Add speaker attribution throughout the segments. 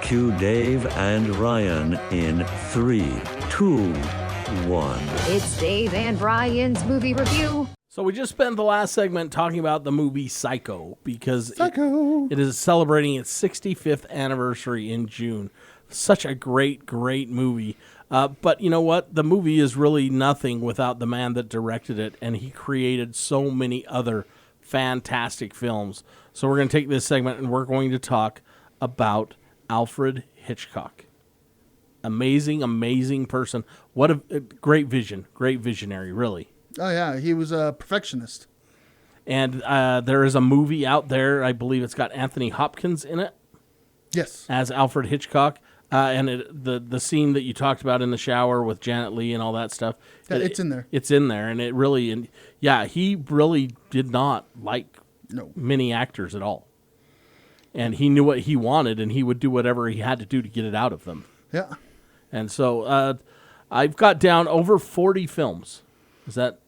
Speaker 1: Cue Dave and Ryan in 3, 2, 1.
Speaker 2: It's Dave and Ryan's movie review.
Speaker 3: So we just spent the last segment talking about the movie Psycho because
Speaker 4: Psycho.
Speaker 3: it is celebrating its 65th anniversary in June. Such a great movie. But you know what? The movie is really nothing without the man that directed it, and he created so many other fantastic films. So we're going to take this segment and we're going to talk about Alfred Hitchcock. Amazing person. What a great vision. Great visionary, really.
Speaker 4: Oh, yeah. He was a perfectionist.
Speaker 3: And there is a movie out there, I believe it's got Anthony Hopkins in it.
Speaker 4: Yes.
Speaker 3: As Alfred Hitchcock. And the scene that you talked about in the shower with Janet Leigh and all that stuff.
Speaker 4: Yeah, it's in there.
Speaker 3: It's in there. And it really, he really did not like many actors at all. And he knew what he wanted, and he would do whatever he had to do to get it out of them.
Speaker 4: Yeah.
Speaker 3: And so I've got down over 40 films. Is that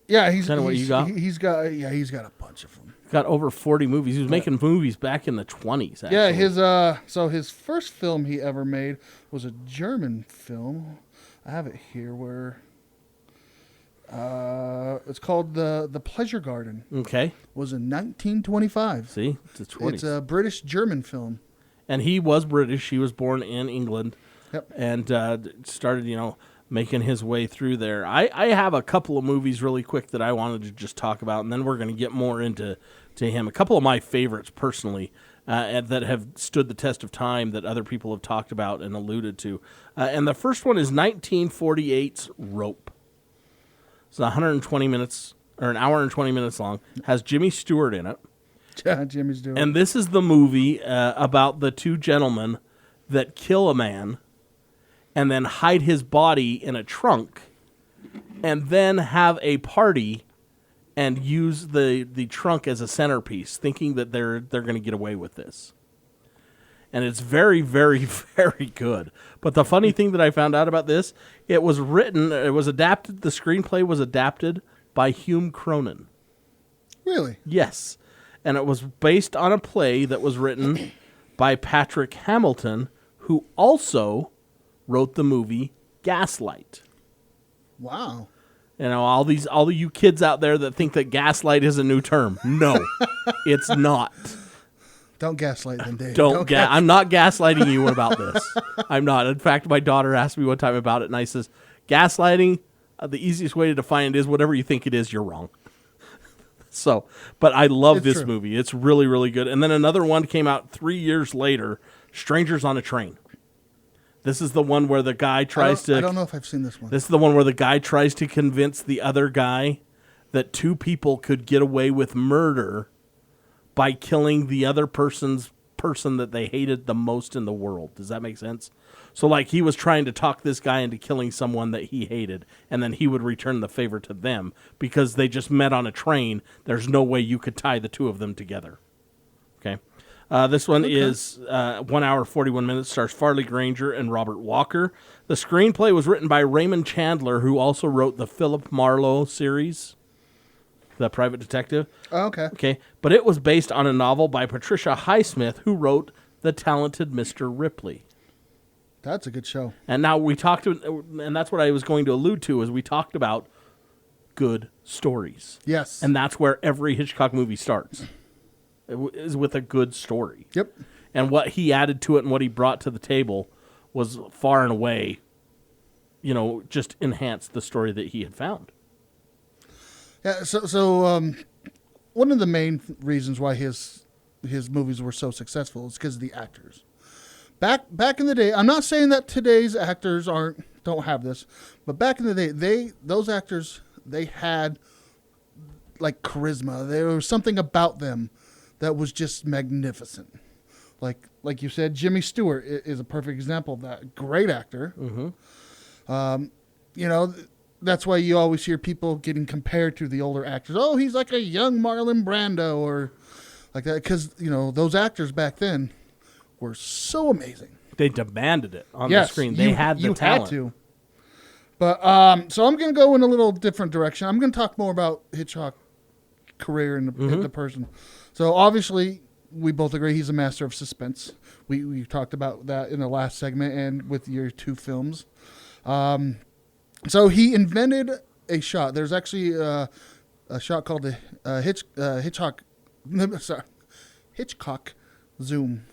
Speaker 3: kind of what you got?
Speaker 4: He's got a bunch of them.
Speaker 3: Got over 40 movies. He was making movies back in the 20s, actually.
Speaker 4: Yeah, his first film he ever made was a German film. I have it here where it's called The Pleasure Garden.
Speaker 3: Okay.
Speaker 4: Was in 1925.
Speaker 3: See? It's the 20s.
Speaker 4: It's a British-German film.
Speaker 3: And he was British. He was born in England.
Speaker 4: Yep.
Speaker 3: And started, making his way through there. I have a couple of movies really quick that I wanted to just talk about, and then we're going to get more into him. A couple of my favorites personally that have stood the test of time that other people have talked about and alluded to. And the first one is 1948's Rope. It's 120 minutes, or an hour and 20 minutes long. Has Jimmy Stewart in it.
Speaker 4: Yeah, Jimmy Stewart.
Speaker 3: And this is the movie about the two gentlemen that kill a man and then hide his body in a trunk and then have a party and use the trunk as a centerpiece, thinking that they're going to get away with this. And it's very, very, very good. But the funny thing that I found out about this, it was adapted, the screenplay was adapted by Hume Cronin.
Speaker 4: Really?
Speaker 3: Yes. And it was based on a play that was written by Patrick Hamilton, who also wrote the movie Gaslight.
Speaker 4: Wow.
Speaker 3: All of you kids out there that think that gaslight is a new term. No, it's not.
Speaker 4: Don't gaslight them, Dave.
Speaker 3: I'm not gaslighting you about this. I'm not. In fact, my daughter asked me one time about it, and I says, gaslighting, the easiest way to define it is whatever you think it is, you're wrong. So, but I love this movie. It's really, really good. And then another one came out 3 years later, Strangers on a Train. This is the one where the guy tries to...
Speaker 4: I don't know if I've seen this one.
Speaker 3: This is the one where the guy tries to convince the other guy that two people could get away with murder by killing the other person that they hated the most in the world. Does that make sense? So, like, he was trying to talk this guy into killing someone that he hated, and then he would return the favor to them because they just met on a train. There's no way you could tie the two of them together. Okay? This one is 1 hour, 41 minutes, stars Farley Granger and Robert Walker. The screenplay was written by Raymond Chandler, who also wrote the Philip Marlowe series, The Private Detective.
Speaker 4: Oh, okay.
Speaker 3: Okay, but it was based on a novel by Patricia Highsmith, who wrote The Talented Mr. Ripley.
Speaker 4: That's a good show.
Speaker 3: And now and that's what I was going to allude to, is we talked about good stories.
Speaker 4: Yes.
Speaker 3: And that's where every Hitchcock movie starts. Is with a good story.
Speaker 4: Yep.
Speaker 3: And what he added to it and what he brought to the table was far and away, just enhanced the story that he had found.
Speaker 4: Yeah. So one of the main reasons why his movies were so successful is because of the actors. Back in the day, I'm not saying that today's actors don't have this, but back in the day, those actors, they had like charisma. There was something about them that was just magnificent. Like you said, Jimmy Stewart is a perfect example of that. Great actor. Mm-hmm. That's why you always hear people getting compared to the older actors. Oh, he's like a young Marlon Brando or like that. Because, those actors back then were so amazing.
Speaker 3: They demanded it on the screen. They had the talent.
Speaker 4: You had to. But, so I'm going to go in a little different direction. I'm going to talk more about Hitchcock's career and the person. So obviously, we both agree he's a master of suspense. We talked about that in the last segment and with your two films. So he invented a shot. There's actually a shot called the Hitchcock zoom.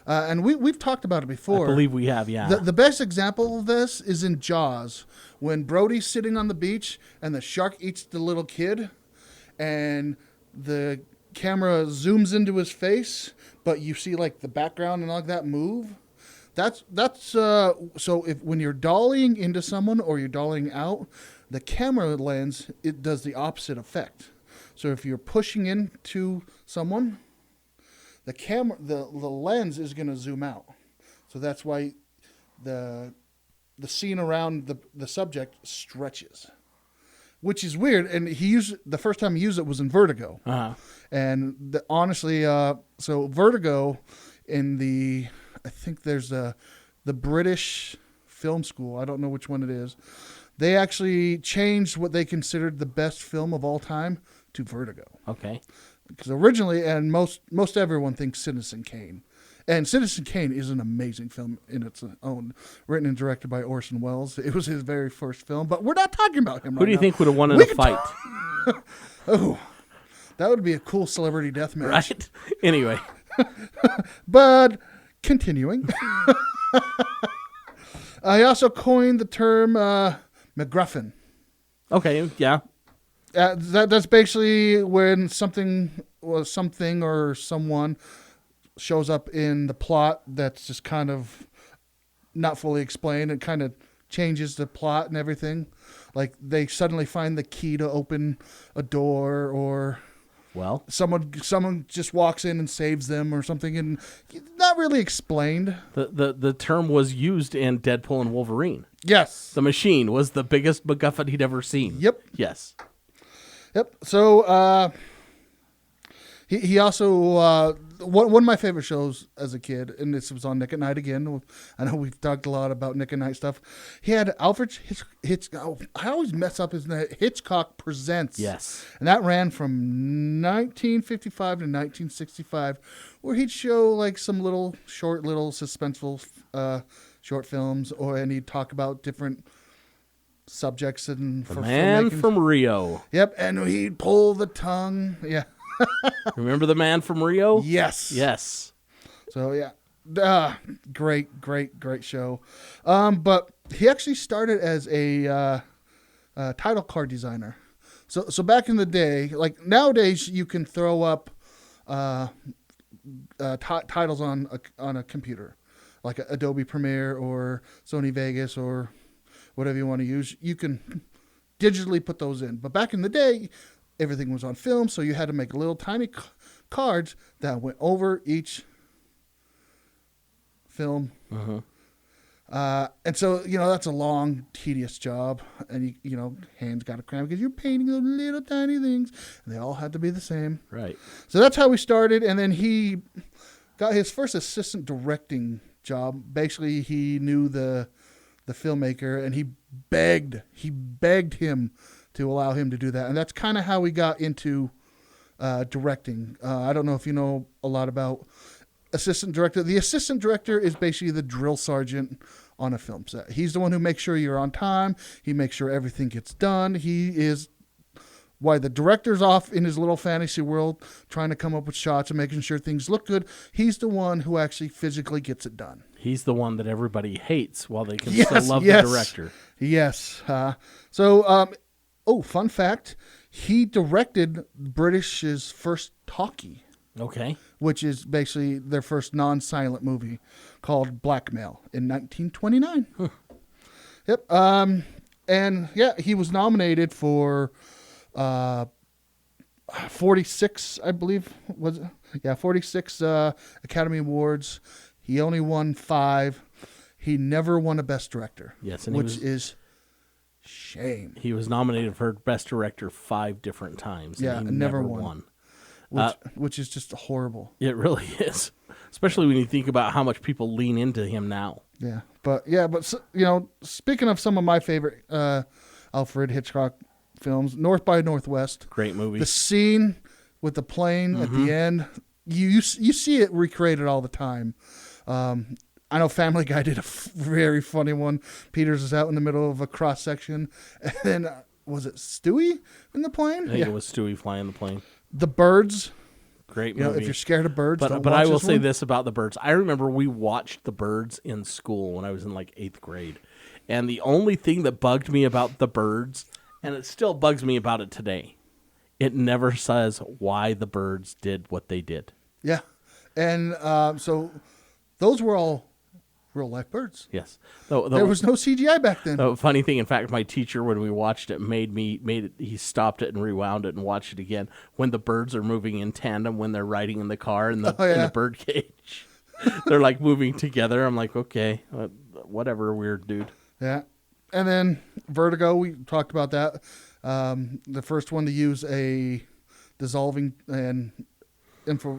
Speaker 4: And we've talked about it before.
Speaker 3: I believe we have, yeah.
Speaker 4: The best example of this is in Jaws, when Brody's sitting on the beach and the shark eats the little kid, and the camera zooms into his face, but you see like the background and all that move. That's so if when you're dollying into someone or you're dollying out, the camera lens, it does the opposite effect. So if you're pushing into someone, the lens is going to zoom out. So that's why the scene around the subject stretches, which is weird. And the first time he used it was in Vertigo.
Speaker 3: Uh-huh.
Speaker 4: And honestly, so Vertigo I think there's the British film school. I don't know which one it is. They actually changed what they considered the best film of all time to Vertigo.
Speaker 3: Okay.
Speaker 4: Because originally, and most everyone thinks Citizen Kane. And Citizen Kane is an amazing film in its own, written and directed by Orson Welles. It was his very first film, but we're not talking about him right now.
Speaker 3: Who do you think would have won in a fight?
Speaker 4: Oh, that would be a cool celebrity death match.
Speaker 3: Right? Anyway.
Speaker 4: But continuing. I also coined the term MacGuffin.
Speaker 3: Okay, yeah.
Speaker 4: That's basically when something or someone shows up in the plot that's just kind of not fully explained. It kind of changes the plot and everything. Like they suddenly find the key to open a door, or someone just walks in and saves them or something, and not really explained.
Speaker 3: The term was used in Deadpool and Wolverine.
Speaker 4: Yes.
Speaker 3: The machine was the biggest MacGuffin he'd ever seen.
Speaker 4: Yep.
Speaker 3: Yes.
Speaker 4: Yep. So he also one of my favorite shows as a kid, and this was on Nick at Night again. I know we've talked a lot about Nick at Night stuff. He had Alfred Hitchcock. I always mess up his name. Hitchcock Presents.
Speaker 3: Yes.
Speaker 4: And that ran from 1955 to 1965, where he'd show like some little suspenseful short films, and he'd talk about different subjects and
Speaker 3: The Man from Rio.
Speaker 4: Yep, and he'd pull the tongue. Yeah.
Speaker 3: Remember The Man from Rio?
Speaker 4: Yes.
Speaker 3: Yes.
Speaker 4: So yeah, great show. But he actually started as a title card designer. So back in the day, like nowadays, you can throw up titles on a computer, like Adobe Premiere or Sony Vegas or whatever you want to use. You can digitally put those in. But back in the day, everything was on film, so you had to make little tiny cards that went over each film.
Speaker 3: Uh-huh.
Speaker 4: And so, that's a long, tedious job. And, hands got to cram because you're painting those little tiny things. And they all had to be the same.
Speaker 3: Right.
Speaker 4: So that's how we started. And then he got his first assistant directing job. Basically, he knew the filmmaker, and he begged him to allow him to do that. And that's kind of how we got into directing. I don't know if you know a lot about assistant director. The assistant director is basically the drill sergeant on a film set. He's the one who makes sure you're on time. He makes sure everything gets done. He is why the director's off in his little fantasy world trying to come up with shots and making sure things look good. He's the one who actually physically gets it done.
Speaker 3: He's the one that everybody hates while they can still love the director.
Speaker 4: Yes. Fun fact, he directed British's first talkie.
Speaker 3: Okay.
Speaker 4: Which is basically their first non-silent movie called Blackmail in 1929.
Speaker 3: Huh.
Speaker 4: Yep. And he was nominated for 46, I believe, was it? Yeah, 46 Academy Awards. He only won 5. He never won a Best Director.
Speaker 3: Yes, and
Speaker 4: which is shame.
Speaker 3: He was nominated for Best Director 5 different times. And he never won.
Speaker 4: Which is just horrible.
Speaker 3: It really is, especially when you think about how much people lean into him now.
Speaker 4: Yeah, but speaking of some of my favorite Alfred Hitchcock films, North by Northwest,
Speaker 3: great movie.
Speaker 4: The scene with the plane at the end, you see it recreated all the time. I know Family Guy did a very funny one. Peters is out in the middle of a cross section, and then was it Stewie in the plane?
Speaker 3: I think it was Stewie flying the plane.
Speaker 4: The Birds.
Speaker 3: Great
Speaker 4: You know,
Speaker 3: movie.
Speaker 4: if you're scared of birds,
Speaker 3: but
Speaker 4: don't
Speaker 3: I
Speaker 4: watch
Speaker 3: will
Speaker 4: this
Speaker 3: say
Speaker 4: one.
Speaker 3: this about The Birds. I remember we watched The Birds in school when I was in like 8th grade. And the only thing that bugged me about The Birds, and it still bugs me about it today, it never says why the birds did what they did.
Speaker 4: Yeah, and so those were all real life birds.
Speaker 3: Yes.
Speaker 4: There was no CGI back then.
Speaker 3: The funny thing, in fact, my teacher, when we watched it, he stopped it and rewound it and watched it again when the birds are moving in tandem when they're riding in the car in the bird cage. They're like moving together. I'm like, okay, whatever, weird dude.
Speaker 4: Yeah. And then Vertigo, we talked about that. The first one to use a dissolving and info,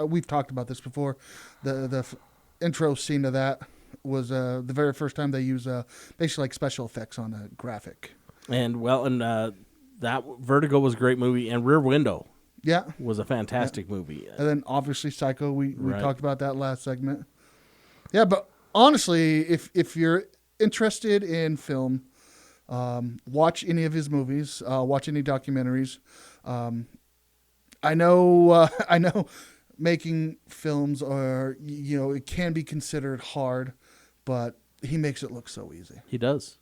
Speaker 4: we've talked about this before. The intro scene of that was the very first time they use basically like special effects on a graphic.
Speaker 3: And that Vertigo was a great movie, and Rear Window was a fantastic movie.
Speaker 4: And then obviously Psycho, we
Speaker 3: Right.
Speaker 4: talked about that last segment. Yeah, but honestly, if you're interested in film, watch any of his movies, watch any documentaries. I know making films are, it can be considered hard, but he makes it look so easy.
Speaker 3: He does.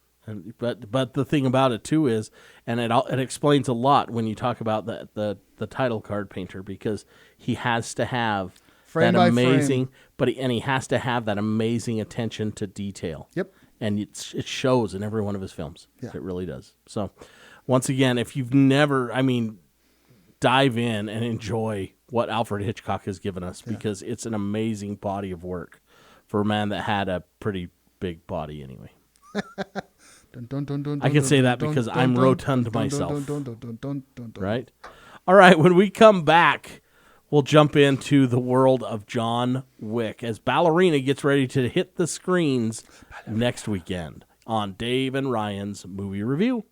Speaker 3: But the thing about it too is, and it explains a lot when you talk about the title card painter, because he has to have
Speaker 4: Frame
Speaker 3: that
Speaker 4: by
Speaker 3: amazing,
Speaker 4: frame.
Speaker 3: and he has to have that amazing attention to detail.
Speaker 4: Yep.
Speaker 3: And it shows in every one of his films.
Speaker 4: Yeah.
Speaker 3: It really does. So, once again, if you've never, dive in and enjoy what Alfred Hitchcock has given us, because it's an amazing body of work for a man that had a pretty big body anyway. I can say that because I'm rotund myself. Right? All right, when we come back, we'll jump into the world of John Wick as Ballerina gets ready to hit the screens next weekend on Dave and Ryan's Movie Review.